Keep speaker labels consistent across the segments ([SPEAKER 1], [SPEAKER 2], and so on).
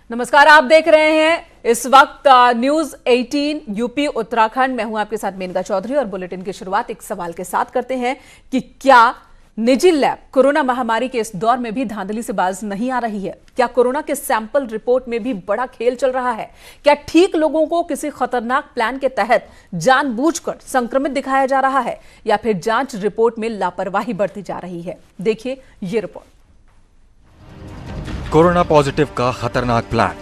[SPEAKER 1] नमस्कार, आप देख रहे हैं इस वक्त न्यूज 18 यूपी उत्तराखंड। मैं हूं आपके साथ मेनका चौधरी और बुलेटिन की शुरुआत एक सवाल के साथ करते हैं कि क्या निजी लैब कोरोना महामारी के इस दौर में भी धांधली से बाज नहीं आ रही है? क्या कोरोना के सैंपल रिपोर्ट में भी बड़ा खेल चल रहा है? क्या ठीक लोगों को किसी खतरनाक प्लान के तहत जानबूझकर संक्रमित दिखाया जा रहा है या फिर जांच रिपोर्ट में लापरवाही बरती जा रही है? देखिए ये रिपोर्ट।
[SPEAKER 2] कोरोना पॉजिटिव का खतरनाक प्लान,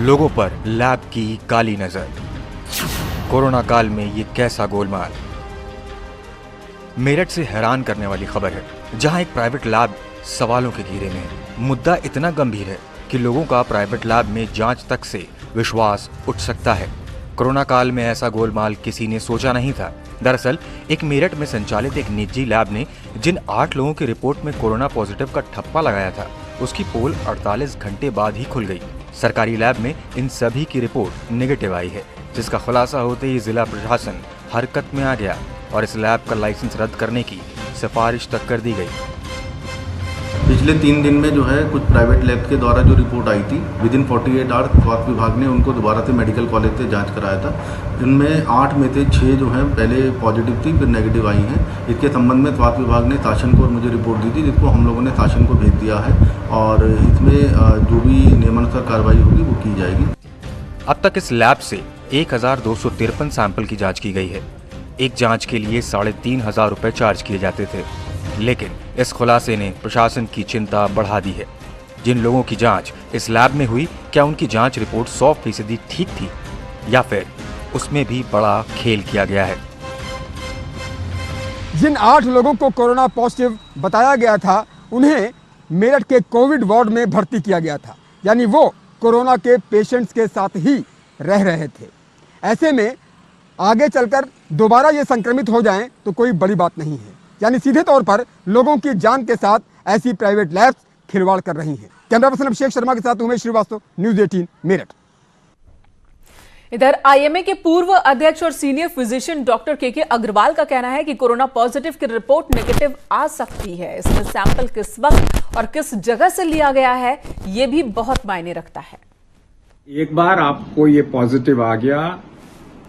[SPEAKER 2] लोगों पर लैब की काली नजर। कोरोना काल में ये कैसा गोलमाल। मेरठ से हैरान करने वाली खबर है, जहां एक प्राइवेट लैब सवालों के घेरे में है। मुद्दा इतना गंभीर है कि लोगों का प्राइवेट लैब में जांच तक से विश्वास उठ सकता है। कोरोना काल में ऐसा गोलमाल किसी ने सोचा नहीं था। दरअसल एक मेरठ में संचालित एक निजी लैब ने जिन 8 लोगों की रिपोर्ट में कोरोना पॉजिटिव का ठप्पा लगाया था, उसकी पोल 48 घंटे बाद ही खुल गई। सरकारी लैब में इन सभी की रिपोर्ट नेगेटिव आई है, जिसका खुलासा होते ही जिला प्रशासन हरकत में आ गया और इस लैब का लाइसेंस रद्द करने की सिफारिश तक कर दी गई।
[SPEAKER 3] पिछले 3 दिन में जो है कुछ प्राइवेट लैब के द्वारा जो रिपोर्ट आई थी, विदिन 48 आवर स्वास्थ्य विभाग ने उनको दोबारा से मेडिकल कॉलेज से जांच कराया था। इनमें 8 में से 6 जो हैं पहले पॉजिटिव थी, फिर नेगेटिव आई हैं। इसके संबंध में स्वास्थ्य विभाग ने शासन को मुझे रिपोर्ट दी थी, जिसको हम लोगों ने शासन को भेज दिया है और इसमें जो भी नियमानुसार कार्रवाई होगी वो की जाएगी।
[SPEAKER 2] अब तक इस लैब से 1253 सैंपल की जाँच की गई है। एक जाँच के लिए 3500 रुपये चार्ज किए जाते थे, लेकिन इस खुलासे ने प्रशासन की चिंता बढ़ा दी है। जिन लोगों की जांच इस लैब में हुई, क्या उनकी जांच रिपोर्ट 100% ठीक थी या फिर उसमें भी बड़ा खेल किया गया है?
[SPEAKER 4] जिन 8 लोगों को कोरोना पॉजिटिव बताया गया था, उन्हें मेरठ के कोविड वार्ड में भर्ती किया गया था, यानी वो कोरोना के पेशेंट्स के साथ ही रह रहे थे। ऐसे में आगे चलकर दोबारा ये संक्रमित हो जाएं तो कोई बड़ी बात नहीं है, यानी सीधे तौर पर लोगों की जान के साथ ऐसी प्राइवेट लैब्स खिलवाड़ कर रही हैं। कैमरा पर्सन अभिषेक शर्मा के साथ उमेश श्रीवास्तव, न्यूज 18 मेरठ।
[SPEAKER 1] इधर आईएमए के पूर्व अध्यक्ष और सीनियर फिजिशियन डॉक्टर के अग्रवाल का कहना है कि कोरोना पॉजिटिव की रिपोर्ट नेगेटिव आ सकती है। इसमें सैंपल किस वक्त और किस जगह से लिया गया है, ये भी बहुत मायने रखता है।
[SPEAKER 5] एक बार आपको ये पॉजिटिव आ गया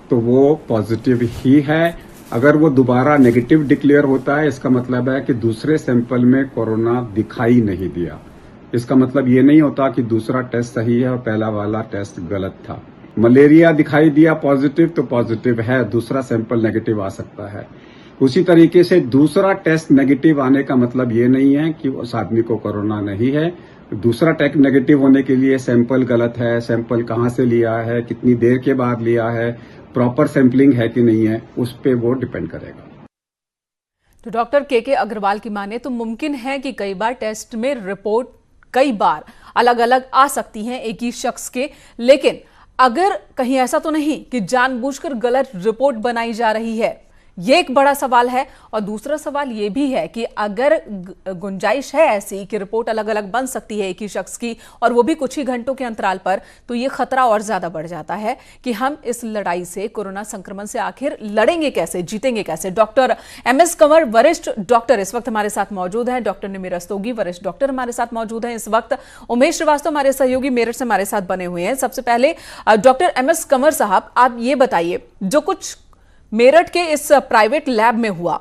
[SPEAKER 5] तो वो पॉजिटिव ही है। अगर वो दोबारा नेगेटिव डिक्लेयर होता है, इसका मतलब है कि दूसरे सैंपल में कोरोना दिखाई नहीं दिया। इसका मतलब ये नहीं होता कि दूसरा टेस्ट सही है और पहला वाला टेस्ट गलत था। मलेरिया दिखाई दिया पॉजिटिव तो पॉजिटिव है, दूसरा सैंपल नेगेटिव आ सकता है। उसी तरीके से दूसरा टेस्ट नेगेटिव आने का मतलब ये नहीं है कि उस आदमी को कोरोना नहीं है। दूसरा टेस्ट नेगेटिव होने के लिए सैंपल गलत है, सैंपल कहाँ से लिया है, कितनी देर के बाद लिया है, प्रॉपर सैंपलिंग है कि नहीं है, उस पे वो डिपेंड करेगा।
[SPEAKER 1] तो डॉक्टर के अग्रवाल की माने तो मुमकिन है कि कई बार टेस्ट में रिपोर्ट कई बार अलग अलग आ सकती हैं एक ही शख्स के, लेकिन अगर कहीं ऐसा तो नहीं कि जानबूझकर गलत रिपोर्ट बनाई जा रही है, ये एक बड़ा सवाल है। और दूसरा सवाल ये भी है कि अगर गुंजाइश है ऐसी कि रिपोर्ट अलग अलग बन सकती है एक ही शख्स की, और वो भी कुछ ही घंटों के अंतराल पर, तो ये खतरा और ज्यादा बढ़ जाता है कि हम इस लड़ाई से, कोरोना संक्रमण से आखिर लड़ेंगे कैसे, जीतेंगे कैसे। डॉक्टर MS कंवर, वरिष्ठ डॉक्टर, इस वक्त हमारे साथ मौजूद हैं। डॉक्टर निमिर रस्तोगी, वरिष्ठ डॉक्टर, हमारे साथ मौजूद हैं इस वक्त। उमेश श्रीवास्तव हमारे सहयोगी मेरठ से हमारे साथ बने हुए हैं। सबसे पहले डॉक्टर MS कंवर साहब, आप ये बताइए, जो कुछ मेरठ के इस प्राइवेट लैब में हुआ,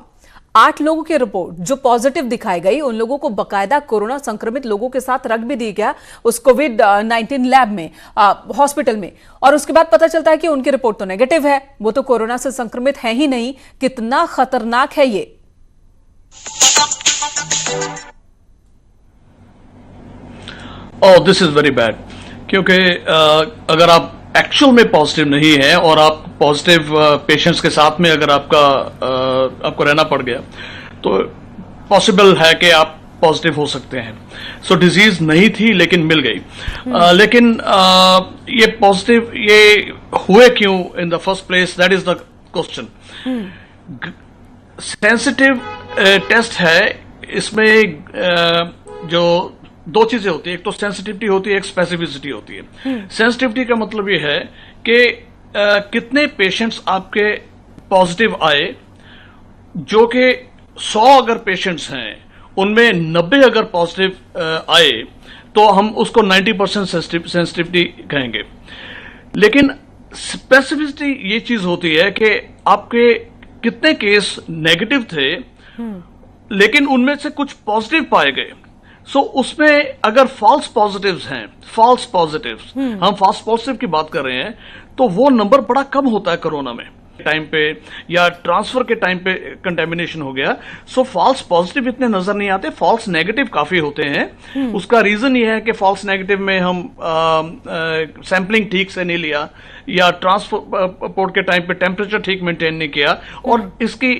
[SPEAKER 1] 8 लोगों की रिपोर्ट जो पॉजिटिव दिखाई गई, उन लोगों को बकायदा कोरोना संक्रमित लोगों के साथ रख भी दिया गया उस कोविड-19 लैब में, हॉस्पिटल में, और उसके बाद पता चलता है कि उनकी रिपोर्ट तो नेगेटिव है, वो तो कोरोना से संक्रमित है ही नहीं। कितना खतरनाक है ये?
[SPEAKER 6] दिस इज वेरी बैड, क्योंकि अगर आप एक्चुअल में पॉजिटिव नहीं है और आप पॉजिटिव पेशेंट्स के साथ में अगर आपको रहना पड़ गया, तो पॉसिबल है कि आप पॉजिटिव हो सकते हैं। सो डिजीज नहीं थी लेकिन मिल गई। लेकिन ये पॉजिटिव ये हुए क्यों in the first place, that is the question. Sensitive test है, इसमें जो 2 चीजें होती है, एक तो सेंसिटिविटी होती है, एक स्पेसिफिसिटी होती है। सेंसिटिविटी का मतलब ये है कि कितने पेशेंट्स आपके पॉजिटिव आए, जो कि 100 अगर पेशेंट्स हैं उनमें 90 अगर पॉजिटिव आए तो हम उसको 90% सेंसिटिविटी कहेंगे। लेकिन स्पेसिफिसिटी ये चीज होती है कि आपके कितने केस नेगेटिव थे लेकिन उनमें से कुछ पॉजिटिव पाए गए। सो उसमें अगर फॉल्स पॉजिटिव्स हैं, फॉल्स पॉजिटिव्स, हम फॉल्स पॉजिटिव की बात कर रहे हैं, तो वो नंबर बड़ा कम होता है कोरोना में टाइम पे, या ट्रांसफर के टाइम पे कंटेमिनेशन हो गया। सो फॉल्स पॉजिटिव इतने नजर नहीं आते, फॉल्स नेगेटिव काफी होते हैं। उसका रीजन ये है कि फॉल्स नेगेटिव में हम सैंपलिंग ठीक से नहीं लिया, या ट्रांसपोर्ट के टाइम पे टेम्परेचर ठीक मेंटेन नहीं किया, और इसकी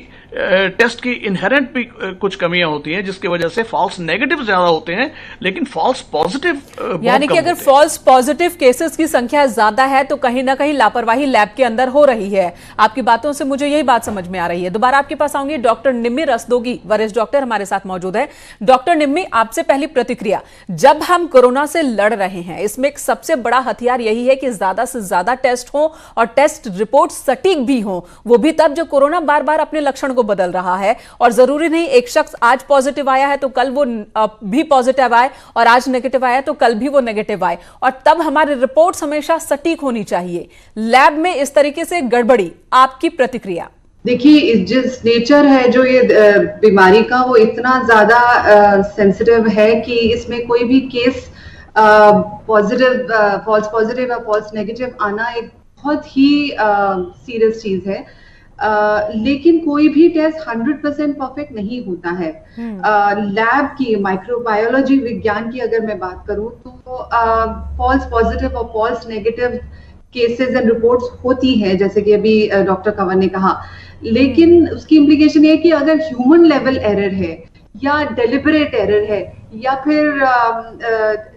[SPEAKER 6] टेस्ट की इनहेरेंट भी कुछ कमियां होती हैं, जिसकी वजह से फॉल्स नेगेटिव ज्यादा होते हैं लेकिन फॉल्स पॉजिटिव
[SPEAKER 1] यानी कि अगर फॉल्स पॉजिटिव केसेस की संख्या ज्यादा है तो कहीं ना कहीं लापरवाही लैब के अंदर हो रही है। आपकी बातों से मुझे यही बात समझ में आ रही है। दोबारा आपके पास आऊंगी। डॉक्टर निम्मी रस्तोगी, वरिष्ठ डॉक्टर हमारे साथ मौजूद है। डॉक्टर निम्मी, आपसे पहली प्रतिक्रिया, जब हम कोरोना से लड़ रहे हैं, इसमें एक सबसे बड़ा हथियार यही है कि ज्यादा से ज्यादा टेस्ट हो और टेस्ट रिपोर्ट सटीक भी हो, वो भी तब जब कोरोना बार बार अपने लक्षण को बदल रहा है। और जरूरी नहीं एक शख्स आज पॉजिटिव आया है तो कल वो भी पॉजिटिव आए, और आज नेगेटिव आया तो कल भी वो नेगेटिव आए, और तब हमारी रिपोर्ट्स हमेशा सटीक होनी चाहिए। लैब में इस तरीके से गड़बड़ी, आपकी प्रतिक्रिया?
[SPEAKER 7] देखिए, जिस नेचर है जो ये बीमारी का, वो इतना ज्यादा सेंसिटिव है कि इसमें कोई भी केस पॉजिटिव, फॉल्स पॉजिटिव या फॉल्स नेगेटिव आना एक बहुत ही सीरियस चीज है। लेकिन कोई भी टेस्ट 100% परफेक्ट नहीं होता है। लैब की, माइक्रोबायोलॉजी विज्ञान की अगर मैं बात करूं तो फॉल्स पॉजिटिव और false negative cases and reports होती हैं, जैसे कि अभी डॉक्टर कंवर ने कहा। लेकिन उसकी इम्प्लीकेशन ये है कि अगर ह्यूमन लेवल एरर है या डेलिबरेट एरर है, या फिर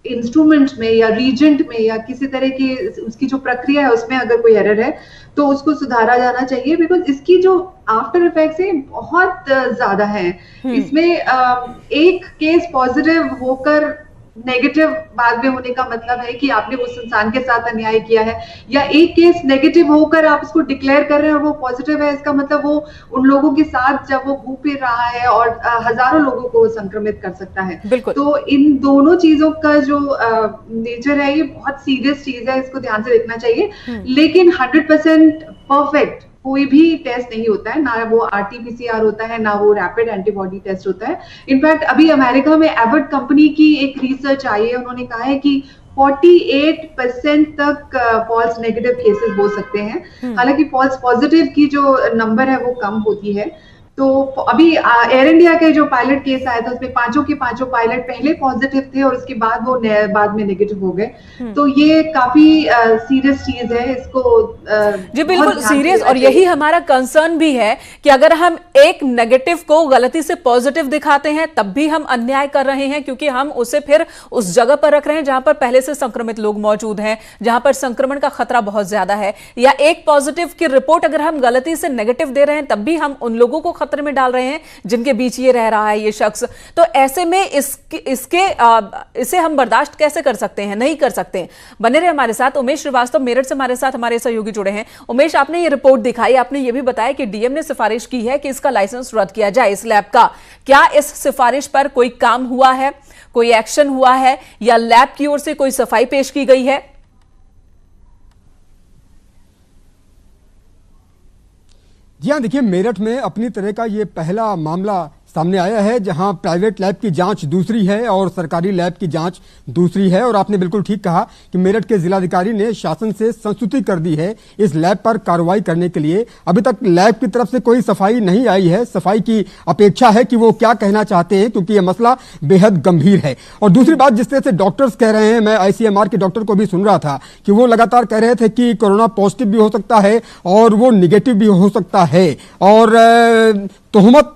[SPEAKER 7] इंस्ट्रूमेंट में या रीजेंट में या किसी तरह की उसकी जो प्रक्रिया है उसमें अगर कोई एरर है तो उसको सुधारा जाना चाहिए, बिकॉज इसकी जो आफ्टर इफेक्ट्स है बहुत ज्यादा है। इसमें एक केस पॉजिटिव होकर नेगेटिव बाद में होने का मतलब है कि आपने उस इंसान के साथ अन्याय किया है, या एक केस नेगेटिव होकर आप उसको डिक्लेयर कर रहे हैं और वो पॉजिटिव है, इसका मतलब वो उन लोगों के साथ जब वो घूम फिर रहा है और हजारों लोगों को संक्रमित कर सकता है। तो इन दोनों चीजों का जो नेचर है ये बहुत सीरियस चीज है, इसको ध्यान से देखना चाहिए। लेकिन 100% परफेक्ट कोई भी टेस्ट नहीं होता है, ना वो RT-PCR होता है, ना वो रैपिड एंटीबॉडी टेस्ट होता है। इनफैक्ट अभी अमेरिका में एबट कंपनी की एक रिसर्च आई है, उन्होंने कहा है कि 48% तक फॉल्स नेगेटिव केसेस हो सकते हैं। हालांकि फॉल्स पॉजिटिव की जो नंबर है वो कम होती है। तो अभी एयर इंडिया के जो पायलट केस आया था उसमें पांचों के पांचों पायलट पहले पॉजिटिव थे और उसके बाद वो बाद में नेगेटिव हो गए। तो ये काफी सीरियस चीज है, इसको
[SPEAKER 1] जी बिल्कुल सीरियस, और यही हमारा कंसर्न भी है कि अगर हम एक नेगेटिव को गलती से पॉजिटिव दिखाते हैं तब भी हम अन्याय कर रहे हैं, क्योंकि हम उसे फिर उस जगह पर रख रहे हैं जहां पर पहले से संक्रमित लोग मौजूद हैं, जहां पर संक्रमण का खतरा बहुत ज्यादा है। या एक पॉजिटिव की रिपोर्ट अगर हम गलती से नेगेटिव दे रहे हैं तब भी हम उन लोगों को खतरे में डाल रहे हैं जिनके बीच ये रह रहा है ये शख्स। तो ऐसे में इसे हम बर्दाश्त कैसे कर सकते हैं? नहीं कर सकते। बने रहे हमारे साथ। उमेश श्रीवास्तव मेरठ से हमारे साथ हमारे सहयोगी जुड़े हैं। उमेश, आपने ये रिपोर्ट दिखाई, आपने ये भी बताया कि डीएम ने सिफारिश की है कि इसका लाइसेंस रद्द किया जाए इस लैब का। क्या इस सिफारिश पर कोई काम हुआ है, कोई एक्शन हुआ है, या लैब की ओर से कोई सफाई पेश की गई है?
[SPEAKER 4] जी हाँ, देखिए, मेरठ में अपनी तरह का ये पहला मामला सामने आया है जहां प्राइवेट लैब की जांच दूसरी है और सरकारी लैब की जांच दूसरी है। और आपने बिल्कुल ठीक कहा कि मेरठ के जिलाधिकारी ने शासन से संस्तुति कर दी है इस लैब पर कार्रवाई करने के लिए। अभी तक लैब की तरफ से कोई सफाई नहीं आई है, सफाई की अपेक्षा है कि वो क्या कहना चाहते हैं, क्योंकि यह मसला बेहद गंभीर है। और दूसरी बात, जिस तरह से डॉक्टर्स कह रहे हैं, मैं ICMR के डॉक्टर को भी सुन रहा था कि वो लगातार कह रहे थे कि कोरोना पॉजिटिव भी हो सकता है और वो निगेटिव भी हो सकता है। और तोहमत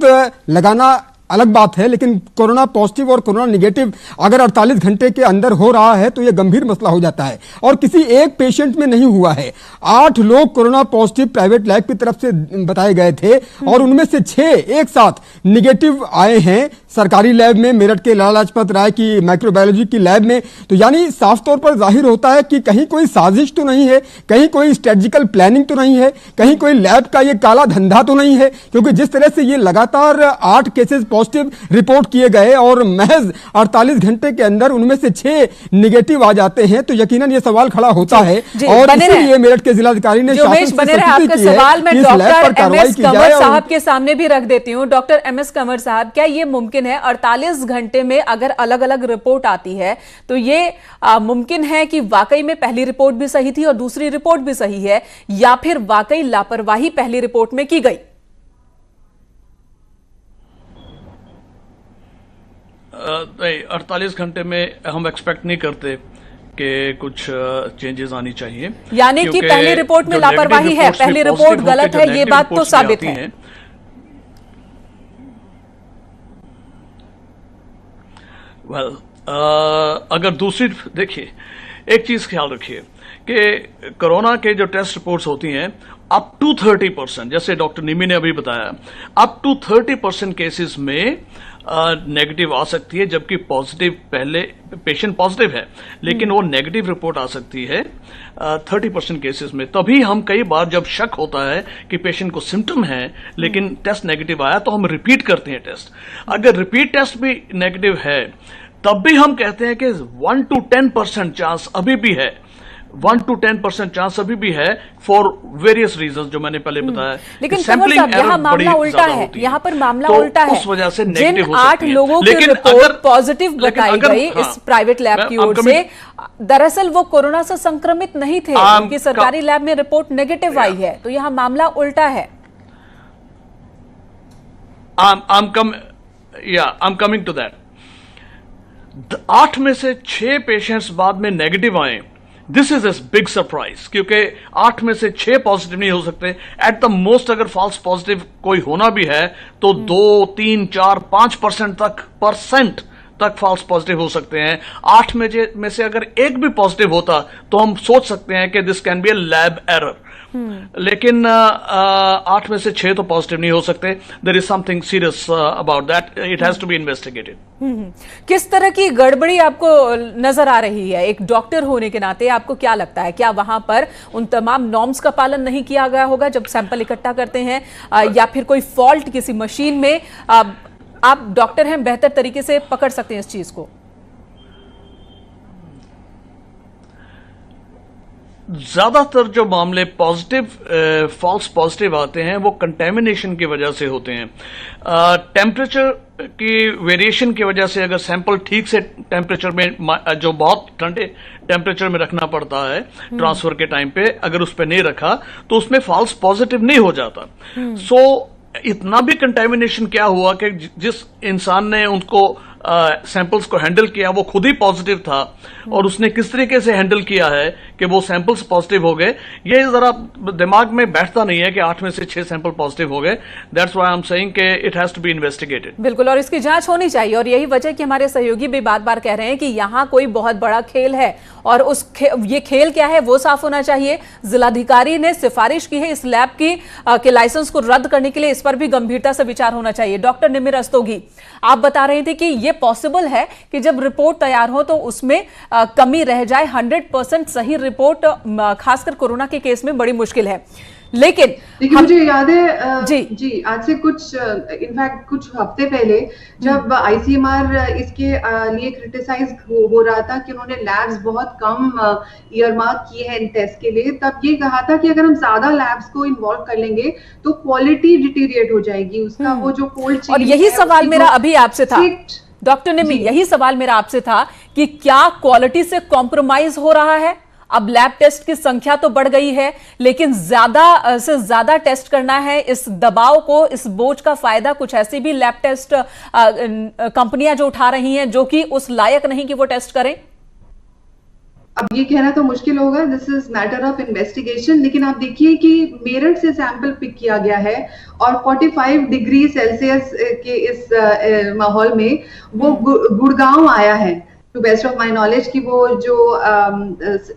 [SPEAKER 4] लगाना अलग बात है, लेकिन कोरोना पॉजिटिव और कोरोना निगेटिव अगर 48 घंटे के अंदर हो रहा है तो यह गंभीर मसला हो जाता है। और किसी एक पेशेंट में नहीं हुआ है, 8 लोग कोरोना पॉजिटिव प्राइवेट लैब की तरफ से बताए गए थे और उनमें से 6 एक साथ निगेटिव आए हैं। सरकारी लैब में, मेरठ के लाला लाजपत राय की माइक्रोबायोलॉजी की लैब में। तो यानी साफ तौर पर जाहिर होता है कि कहीं कोई साजिश तो नहीं है, कहीं कोई स्ट्रेटजिकल प्लानिंग तो नहीं है, कहीं कोई लैब का ये काला धंधा तो नहीं है, क्योंकि जिस तरह से ये लगातार 8 केसेस पॉजिटिव रिपोर्ट किए गए और महज 48 घंटे के अंदर उनमें से 6 निगेटिव आ जाते हैं, तो यकीनन ये सवाल खड़ा होता है। और इसीलिए मेरठ के जिलाधिकारी ने
[SPEAKER 1] सवाल मैं डॉक्टर एमएस कंवर साहब के सामने भी रख देती हूँ। डॉक्टर एमएस कंवर साहब, क्या ये मुमकिन है 48 घंटे में अगर अलग अलग रिपोर्ट आती है तो ये मुमकिन है कि वाकई में पहली रिपोर्ट भी सही थी और दूसरी रिपोर्ट भी सही है, या फिर वाकई लापरवाही पहली रिपोर्ट में की गई?
[SPEAKER 6] नहीं, 48 घंटे में हम एक्सपेक्ट नहीं करते कि कुछ चेंजेस आनी चाहिए,
[SPEAKER 1] यानी कि पहली रिपोर्ट में लापरवाही है, पहली रिपोर्ट गलत है, ये बात तो साबित है।
[SPEAKER 6] वेल, अगर दूसरी देखिए, एक चीज ख्याल रखिए कि कोरोना के जो टेस्ट रिपोर्ट्स होती हैं अप टू 30%, जैसे डॉक्टर निमी ने अभी बताया, अप टू 30% केसेस में नेगेटिव आ सकती है, जबकि पॉजिटिव पहले पेशेंट पॉजिटिव है लेकिन वो नेगेटिव रिपोर्ट आ सकती है 30% केसेस में। तभी हम कई बार जब शक होता है कि पेशेंट को सिम्टम है लेकिन टेस्ट नेगेटिव आया, तो हम रिपीट करते हैं टेस्ट। अगर रिपीट टेस्ट भी नेगेटिव है तब भी हम कहते हैं कि 1 to 10% चांस अभी भी है, 1 to 10% चांस अभी भी है, फॉर वेरियस रीजंस जो मैंने पहले बताया।
[SPEAKER 1] लेकिन कंवर साहब, यहाँ मामला उल्टा है, यहाँ पर मामला
[SPEAKER 6] तो
[SPEAKER 1] उल्टा है।
[SPEAKER 6] उस वजह से नेगेटिव हो
[SPEAKER 1] सकती है। 8 लोगों की रिपोर्ट पॉजिटिव बताई गई इस प्राइवेट लैब की ओर से, दरअसल वो कोरोना से संक्रमित नहीं थे, उनकी सरकारी लैब में रिपोर्ट नेगेटिव आई है, तो यहाँ मामला उल्टा है।
[SPEAKER 6] I'm coming to that. 8 में से 6 पेशेंट्स बाद में नेगेटिव आए, this is a big surprise, क्योंकि 8 में से 6 पॉजिटिव नहीं हो सकते। एट द मोस्ट अगर फॉल्स पॉजिटिव कोई होना भी है तो 2, 3, 4, 5% तक फॉल्स पॉजिटिव हो सकते हैं। 8 में से अगर एक भी पॉजिटिव होता तो हम सोच सकते हैं कि this can be A lab error, लेकिन 8 में से 6 तो पॉजिटिव नहीं हो सकते। There is something serious about that, it has to be investigated.
[SPEAKER 1] किस तरह की गड़बड़ी आपको नजर आ रही है एक डॉक्टर होने के नाते? आपको क्या लगता है, क्या वहां पर उन तमाम नॉर्म्स का पालन नहीं किया गया होगा जब सैंपल इकट्ठा करते हैं, या फिर कोई फॉल्ट किसी मशीन में? आप डॉक्टर हैं, बेहतर तरीके से पकड़ सकते हैं इस चीज को।
[SPEAKER 6] ज्यादातर जो मामले पॉजिटिव फॉल्स पॉजिटिव आते हैं वो कंटेमिनेशन की वजह से होते हैं। टेम्परेचर की वेरिएशन की वजह से, अगर सैंपल ठीक से टेम्परेचर में, जो बहुत ठंडे टेम्परेचर में रखना पड़ता है ट्रांसफर के टाइम पे, अगर उस पर नहीं रखा तो उसमें फॉल्स पॉजिटिव नहीं हो जाता। सो इतना भी कंटेमिनेशन क्या हुआ कि जिस इंसान ने उनको सैंपल्स को हैंडल किया वो खुद ही पॉजिटिव था, और उसने किस तरीके से हैंडल किया है कि वो सैंपल्स पॉजिटिव हो गए, ये जरा दिमाग में बैठता नहीं है कि 8 में से 6 सैंपल पॉजिटिव हो गए। That's why I am saying कि it has to be investigated.
[SPEAKER 1] बिल्कुल, और इसकी जांच होनी चाहिए, और यही वजह कि हमारे सहयोगी भी बार बार कह रहे हैं कि यहाँ कोई बहुत बड़ा खेल है, और ये खेल क्या है वो साफ होना चाहिए। जिलाधिकारी ने सिफारिश की है इस लैब की के लाइसेंस को रद्द करने के लिए, इस पर भी गंभीरता से विचार होना चाहिए। डॉक्टर निमिर रस्तोगी, आप बता रहे थे कि ये पॉसिबल है कि जब रिपोर्ट तैयार हो तो उसमें कमी रह जाए। 100% सही रिपोर्ट खासकर कोरोना के केस में बड़ी मुश्किल है, लेकिन
[SPEAKER 7] मुझे याद है जी आज से कुछ इनफैक्ट कुछ हफ्ते पहले जब आईसीएमआर इसके लिए क्रिटिसाइज हो रहा था कि उन्होंने लैब्स बहुत कम ईयरमार्क किए हैं इन टेस्ट के लिए, तब ये कहा था कि अगर हम ज्यादा लैब्स को इन्वॉल्व कर लेंगे तो क्वालिटी डिटीरिएट हो जाएगी उसका, वो जो कोल्ड चेन।
[SPEAKER 1] और यही सवाल मेरा अभी आपसे था डॉक्टर निमी, यही सवाल मेरा आपसे था कि क्या क्वालिटी से कॉम्प्रोमाइज हो रहा है? अब लैब टेस्ट की संख्या तो बढ़ गई है, लेकिन ज्यादा से ज्यादा टेस्ट करना है, इस दबाव को, इस बोझ का फायदा कुछ ऐसी भी लैब टेस्ट कंपनियां जो उठा रही हैं जो कि उस लायक नहीं कि वो टेस्ट करें।
[SPEAKER 7] अब ये कहना तो मुश्किल होगा, this is matter of investigation, लेकिन आप देखिए कि मेरठ से सैंपल पिक किया गया है और 45 डिग्री सेल्सियस के इस माहौल में वो गुड़गांव आया है, to best of my knowledge कि वो जो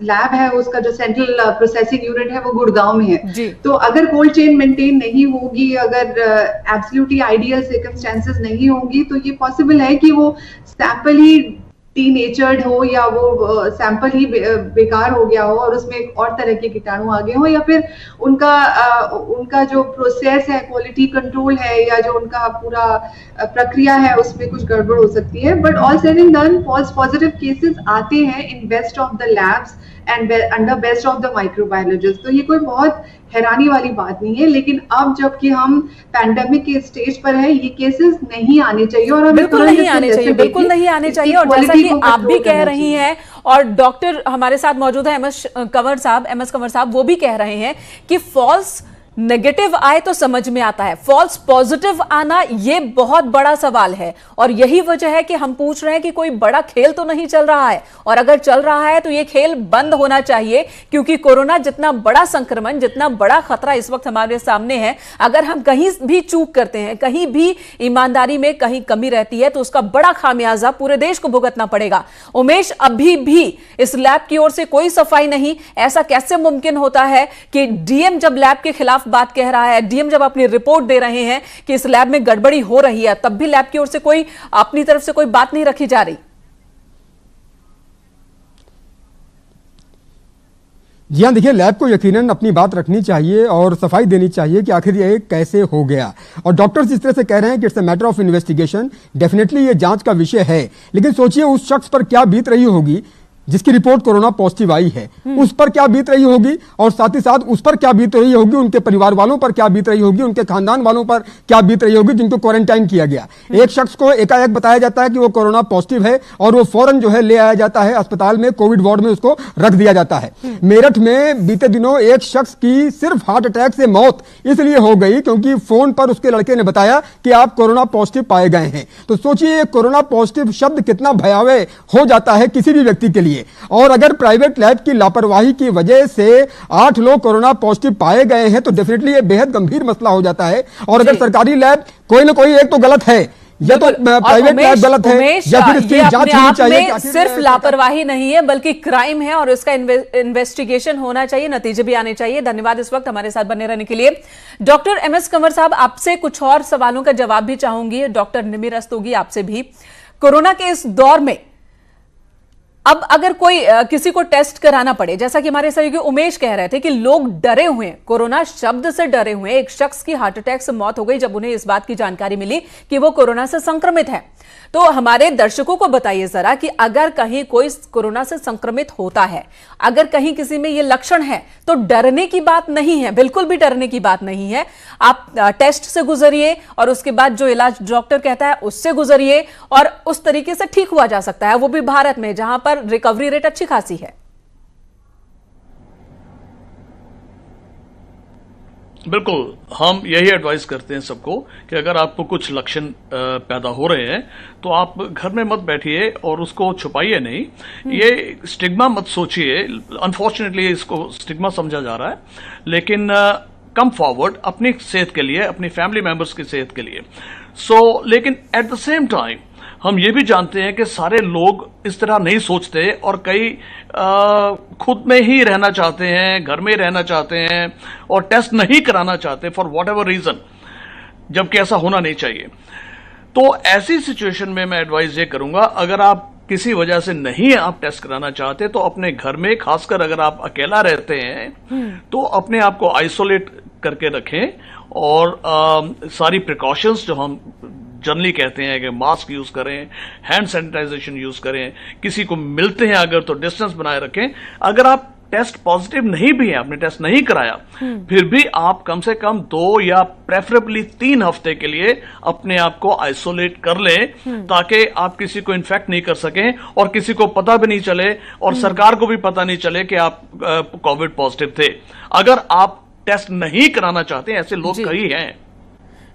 [SPEAKER 7] लैब है उसका जो सेंट्रल प्रोसेसिंग यूनिट है वो गुड़गांव में है। तो अगर कोल्ड चेन मेंटेन नहीं होगी, अगर एब्सोल्युटली आइडियल सर्कमस्टेंसेस नहीं होंगी, तो ये पॉसिबल है कि वो सैंपल ही डीनेचर्ड हो या वो सैंपल ही बेकार हो गया हो और उसमें एक और तरह के कीटाणु आ गए हो, या फिर उनका जो प्रोसेस है, क्वालिटी कंट्रोल है, या जो उनका पूरा प्रक्रिया है उसमें कुछ गड़बड़ हो सकती है। But all said and done false positive cases आते हैं in best of the labs and under best of the microbiologist. तो ये कोई बहुत हैरानी वाली बात नहीं है, लेकिन अब जबकि हम पैंडेमिक के स्टेज पर है, ये केसेस नहीं आने चाहिए और
[SPEAKER 1] बिल्कुल नहीं आने चाहिए, बिल्कुल नहीं आने चाहिए। और जैसा कि आप भी कह रही हैं और डॉक्टर हमारे साथ मौजूद है एमएस कंवर साहब, वो भी कह रहे हैं कि फॉल्स नेगेटिव आए तो समझ में आता है, फॉल्स पॉजिटिव आना ये बहुत बड़ा सवाल है। और यही वजह है कि हम पूछ रहे हैं कि कोई बड़ा खेल तो नहीं चल रहा है, और अगर चल रहा है तो ये खेल बंद होना चाहिए, क्योंकि कोरोना जितना बड़ा संक्रमण, जितना बड़ा खतरा इस वक्त हमारे सामने है, अगर हम कहीं भी चूक करते हैं, कहीं भी ईमानदारी में कहीं कमी रहती है, तो उसका बड़ा खामियाजा पूरे देश को भुगतना पड़ेगा। उमेश, अभी भी इस लैब की ओर से कोई सफाई नहीं, ऐसा कैसे मुमकिन होता है कि डीएम जब लैब के खिलाफ बात कह रहा है, डीएम जब अपनी रिपोर्ट दे रहे हैं कि इस लैब में गड़बड़ी हो रही है, तब भी लैब की ओर से कोई अपनी तरफ से कोई बात नहीं रखी जा रही?
[SPEAKER 4] जी हाँ, देखिए, लैब को यकीनन अपनी बात रखनी चाहिए और सफाई देनी चाहिए कि आखिर ये कैसे हो गया। और डॉक्टर्स इस तरह से कह रहे हैं कि it's a matter of investigation, definitely ये जांच का विषय है। लेकिन सोचिए उस शख्स पर क्या बीत रही होगी जिसकी रिपोर्ट कोरोना पॉजिटिव आई है, उस पर क्या बीत रही होगी, और साथ ही साथ उस पर क्या बीत रही होगी, उनके परिवार वालों पर क्या बीत रही होगी, उनके खानदान वालों पर क्या बीत रही होगी जिनको क्वारंटाइन किया गया। एक शख्स को एकाएक बताया जाता है कि वो कोरोना पॉजिटिव है और वो फौरन जो है ले आया जाता है अस्पताल में, कोविड वार्ड में उसको रख दिया जाता है। मेरठ में बीते दिनों एक शख्स की सिर्फ हार्ट अटैक से मौत इसलिए हो गई क्योंकि फोन पर उसके लड़के ने बताया कि आप कोरोना पॉजिटिव पाए गए हैं। तो सोचिए कोरोना पॉजिटिव शब्द कितना भयावह हो जाता है किसी भी व्यक्ति के लिए। और अगर प्राइवेट लैब की लापरवाही की वजह से 8 लोग कोरोना पॉजिटिव पाए गए हैं तो डेफिनेटली ये बेहद गंभीर मसला हो जाता है। और अगर सरकारी लैब कोई ना कोई एक तो गलत है, या तो प्राइवेट लैब गलत है, या फिर इसकी जांच होनी चाहिए।
[SPEAKER 1] सिर्फ लापरवाही नहीं है बल्कि क्राइम है और इसका इन्वेस्टिगेशन होना चाहिए, नतीजे भी आने चाहिए। धन्यवाद इस वक्त हमारे साथ बने रहने के लिए। डॉक्टर एमएस कंवर साहब, आपसे कुछ और सवालों का जवाब भी चाहूंगी। डॉक्टर निमिर रस्तोगी, आपसे भी कोरोना के इस दौर में अब अगर कोई किसी को टेस्ट कराना पड़े, जैसा कि हमारे सहयोगी उमेश कह रहे थे कि लोग डरे हुए हैं, कोरोना शब्द से डरे हुए हैं। एक शख्स की हार्ट अटैक से मौत हो गई जब उन्हें इस बात की जानकारी मिली कि वो कोरोना से संक्रमित है। तो हमारे दर्शकों को बताइए जरा कि अगर कहीं कोई कोरोना से संक्रमित होता है, अगर कहीं किसी में ये लक्षण है, तो डरने की बात नहीं है, बिल्कुल भी डरने की बात नहीं है। आप टेस्ट से गुजरिए और उसके बाद जो इलाज डॉक्टर कहता है उससे गुजरिए और उस तरीके से ठीक हुआ जा सकता है, वो भी भारत में जहां पर रिकवरी रेट अच्छी खासी है।
[SPEAKER 6] बिल्कुल, हम यही एडवाइस करते हैं सबको कि अगर आपको कुछ लक्षण पैदा हो रहे हैं तो आप घर में मत बैठिए और उसको छुपाइए नहीं। ये स्टिग्मा मत सोचिए, अनफॉर्चुनेटली इसको स्टिग्मा समझा जा रहा है, लेकिन कम फॉरवर्ड अपनी सेहत के लिए, अपनी फैमिली मेंबर्स की सेहत के लिए। लेकिन एट द सेम टाइम हम ये भी जानते हैं कि सारे लोग इस तरह नहीं सोचते और कई खुद में ही रहना चाहते हैं, घर में रहना चाहते हैं और टेस्ट नहीं कराना चाहते फॉर वॉट एवर रीजन, जबकि ऐसा होना नहीं चाहिए। तो ऐसी सिचुएशन में मैं एडवाइस ये करूंगा, अगर आप किसी वजह से नहीं आप टेस्ट कराना चाहते तो अपने घर में, खासकर अगर आप अकेला रहते हैं तो अपने आप को आइसोलेट करके रखें और सारी प्रिकॉशंस जो हम जनरली कहते हैं कि मास्क यूज करें, हैंड सैनिटाइजेशन यूज करें, किसी को मिलते हैं अगर तो डिस्टेंस बनाए रखें। अगर आप टेस्ट पॉजिटिव नहीं भी है, आपने टेस्ट नहीं कराया, फिर भी आप कम से कम 2 या प्रेफरेबली 3 हफ्ते के लिए अपने आप को आइसोलेट कर लें, ताकि आप किसी को इन्फेक्ट नहीं कर सकें और किसी को पता भी नहीं चले और सरकार को भी पता नहीं चले कि आप कोविड पॉजिटिव थे। अगर आप टेस्ट नहीं कराना चाहते, ऐसे लोग कई हैं।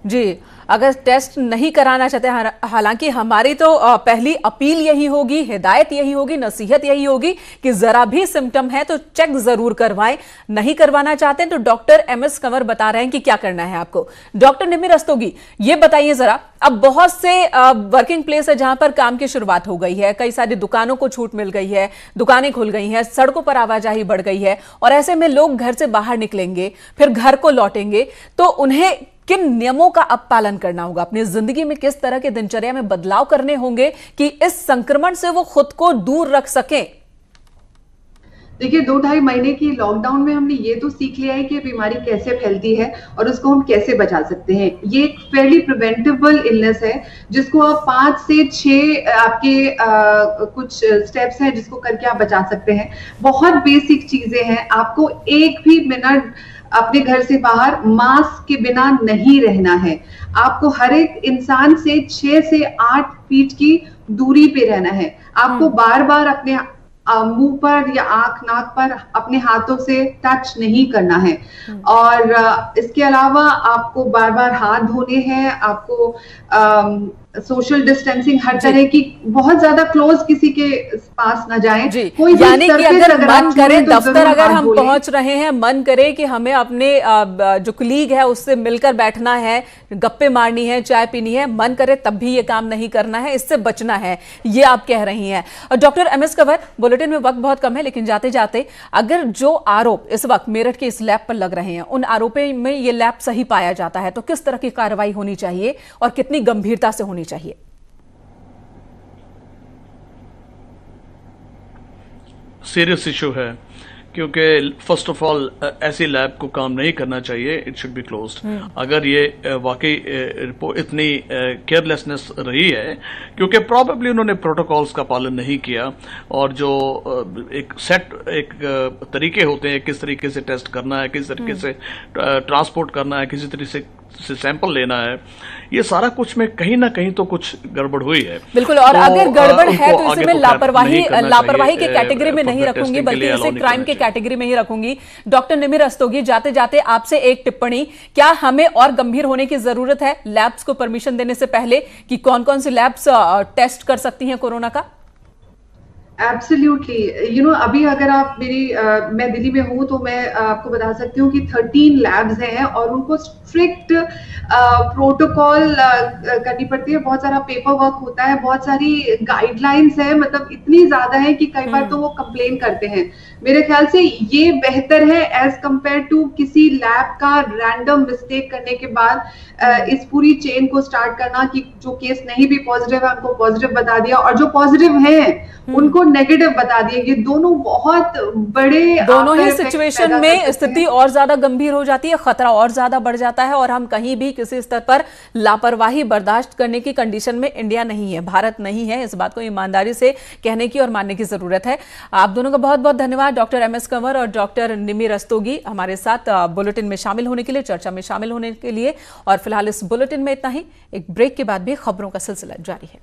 [SPEAKER 1] जी, अगर टेस्ट नहीं कराना चाहते, हालांकि हमारी तो पहली अपील यही होगी, हिदायत यही होगी, नसीहत यही होगी कि जरा भी सिम्टम है तो चेक जरूर करवाएं। नहीं करवाना चाहते हैं तो डॉक्टर MS कंवर बता रहे हैं कि क्या करना है आपको। डॉक्टर निमि रस्तोगी, ये बताइए जरा, अब बहुत से वर्किंग प्लेस है जहां पर काम की शुरुआत हो गई है, कई सारी दुकानों को छूट मिल गई है, दुकानें खुल गई हैं, सड़कों पर आवाजाही बढ़ गई है, और ऐसे में लोग घर से बाहर निकलेंगे, फिर घर को लौटेंगे, तो उन्हें किन नियमों का अब पालन करना होगा? अपनी जिंदगी में किस तरह के दिनचर्या में बदलाव करने होंगे कि इस संक्रमण से वो खुद को दूर रख सकें?
[SPEAKER 7] देखिए, 2-2.5 महीने की लॉकडाउन में हमने ये तो सीख लिया है कि बीमारी कैसे फैलती है और उसको हम कैसे बचा सकते हैं। ये एक फेयरली प्रिवेंटेबल इलनेस है जिसको आप 5 से 6 आपके कुछ स्टेप्स हैं जिसको करके आप बचा सकते हैं। बहुत बेसिक चीजें हैं। आपको एक भी मिनट अपने घर से बाहर मास्क के बिना नहीं रहना है। आपको हर एक इंसान से 6 से 8 फीट की दूरी पे रहना है। आपको बार बार अपने मुंह पर या आंख नाक पर अपने हाथों से टच नहीं करना है। और इसके अलावा आपको बार बार हाथ धोने हैं। आपको सोशल डिस्टेंसिंग, हर तरह की, बहुत ज्यादा क्लोज किसी के पास ना जाएं। कोई भी
[SPEAKER 1] यानी कि अगर मन करे,
[SPEAKER 7] तो
[SPEAKER 1] दफ्तर अगर हम पहुंच रहे हैं, मन करे कि हमें अपने जो कलीग है उससे मिलकर बैठना है, गप्पे मारनी है, चाय पीनी है, मन करे तब भी ये काम नहीं करना है, इससे बचना है, ये आप कह रही हैं। और डॉक्टर MS कंवर, बुलेटिन में वक्त बहुत कम है, लेकिन जाते जाते अगर जो आरोप इस वक्त मेरठ के इस लैब पर लग रहे हैं, उन आरोपों में ये लैब सही पाया जाता है तो किस तरह की कार्रवाई होनी चाहिए और कितनी गंभीरता से होनी चाहिए?
[SPEAKER 6] सीरियस इशू है, क्योंकि फर्स्ट ऑफ ऑल ऐसी लैब को काम नहीं करना चाहिए, इट शुड बी क्लोज्ड। अगर ये वाकई इतनी केयरलेसनेस रही है, क्योंकि प्रॉबेबली उन्होंने प्रोटोकॉल्स का पालन नहीं किया, और जो एक तरीके होते हैं किस तरीके से टेस्ट करना है, किस तरीके से ट्रांसपोर्ट करना है, किसी तरीके से सैंपल लेना है, ये सारा कुछ में कहीं ना कहीं तो कुछ गड़बड़ हुई है।
[SPEAKER 1] बिल्कुल, और तो अगर गड़बड़ है तो इसे मैं लापरवाही के कैटेगरी में नहीं रखूंगी, बल्कि इसे क्राइम के कैटेगरी में ही रखूंगी। डॉक्टर निमि रस्तोगी, जाते जाते आपसे एक टिप्पणी, क्या हमें और गंभीर होने की जरूरत है लैब्स को परमिशन देने से पहले कि कौन कौन सी लैब्स टेस्ट कर सकती हैं कोरोना का?
[SPEAKER 7] एब्सोल्युटली, अभी अगर आप मैं दिल्ली में हूँ तो मैं आपको बता सकती हूँ कि 13 लैब्स हैं और उनको स्ट्रिक्ट प्रोटोकॉल करनी पड़ती है। बहुत सारा पेपर वर्क होता है, बहुत सारी गाइडलाइंस है, मतलब इतनी ज्यादा है कि कई बार तो वो कंप्लेन करते हैं। मेरे ख्याल से ये बेहतर है एज कंपेयर टू किसी लैब का रैंडम मिस्टेक करने के बाद इस पूरी चेन को स्टार्ट करना कि जो केस नहीं भी पॉजिटिव है उनको पॉजिटिव बता दिया और जो पॉजिटिव है उनको नेगेटिव बता दिया। ये दोनों बहुत बड़े,
[SPEAKER 1] दोनों ही सिचुएशन में स्थिति और ज्यादा गंभीर हो जाती है, खतरा और ज्यादा बढ़ जाता है, और हम कहीं भी किसी स्तर पर लापरवाही बर्दाश्त करने की कंडीशन में इंडिया नहीं है, भारत नहीं है। इस बात को ईमानदारी से कहने की और मानने की जरूरत है। आप दोनों का बहुत बहुत धन्यवाद, डॉक्टर MS कंवर और डॉक्टर निमि रस्तोगी, हमारे साथ बुलेटिन में शामिल होने के लिए, चर्चा में शामिल होने के लिए। और फिलहाल इस बुलेटिन में इतना ही। एक ब्रेक के बाद भी खबरों का सिलसिला जारी है।